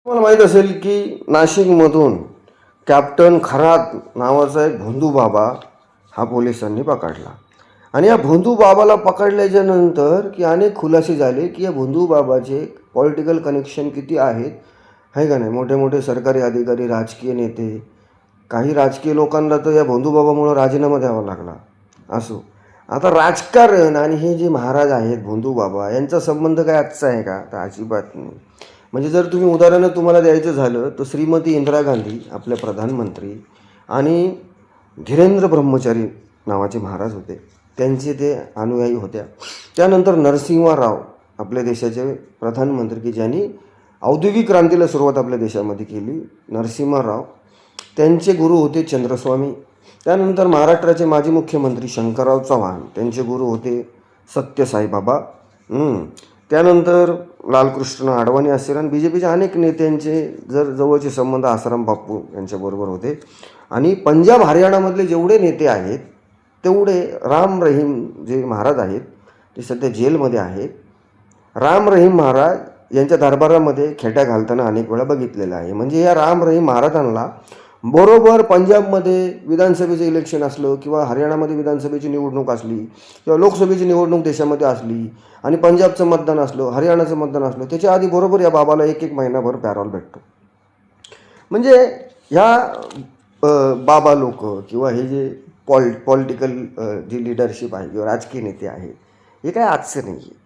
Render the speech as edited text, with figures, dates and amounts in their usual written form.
तुम्हाला माहीत असेल की नाशिकमधून कॅप्टन खरात नावाचा एक भोंदू बाबा हा पोलिसांनी पकडला. आणि या भोंदू बाबाला पकडल्याच्या नंतर की अनेक खुलासे झाले की या भोंदू बाबाचे पॉलिटिकल कनेक्शन किती आहेत, आहे का नाही. मोठे मोठे सरकारी अधिकारी, राजकीय नेते, काही राजकीय लोकांना तर या भोंदू बाबामुळं राजीनामा द्यावा लागला. असो, आता राजकारण आणि हे जे महाराज आहेत भोंदू बाबा यांचा संबंध काय आजचा आहे का? तर अजिबात नाही. म्हणजे जर तुम्ही उदाहरणं तुम्हाला द्यायचं झालं तर श्रीमती इंदिरा गांधी आपल्या प्रधानमंत्री आणि धीरेंद्र ब्रह्मचारी नावाचे महाराज होते, त्यांचे ते अनुयायी होत्या. त्यानंतर नरसिंह राव आपल्या देशाचे प्रधानमंत्री की ज्यांनी औद्योगिक क्रांतीला सुरुवात आपल्या देशामध्ये केली, नरसिंह राव. त्यांचे गुरु होते चंद्रस्वामी. त्यानंतर महाराष्ट्राचे माजी मुख्यमंत्री शंकरराव चव्हाण, त्यांचे गुरु होते सत्यसाईबाबा. त्यानंतर लालकृष्ण अडवाणी असेल आणि बी जे पीच्या अनेक नेत्यांचे जर जवळचे संबंध आसाराम बापू यांच्याबरोबर होते. आणि पंजाब हरियाणामधले जेवढे नेते आहेत तेवढे राम रहीम जे महाराज आहेत ते सध्या जेलमध्ये आहेत. राम रहीम महाराज यांच्या दरबारामध्ये खेट्या घालताना अनेक वेळा बघितलेलं आहे. म्हणजे या राम रहीम महाराजांना बरोबर पंजाबमध्ये विधानसभेचं इलेक्शन असलं किंवा हरियाणामध्ये विधानसभेची निवडणूक असली किंवा लोकसभेची निवडणूक देशामध्ये असली आणि पंजाबचं मतदान असलं, हरियाणाचं मतदान असलं, त्याच्या आधी बरोबर या बाबाला एक महिनाभर पॅरोल भेटतो. म्हणजे ह्या बाबा लोक किंवा हे जे पॉलिटिकल जी लिडरशिप आहे किंवा राजकीय नेते आहेत हे काय आजचं नाही आहे.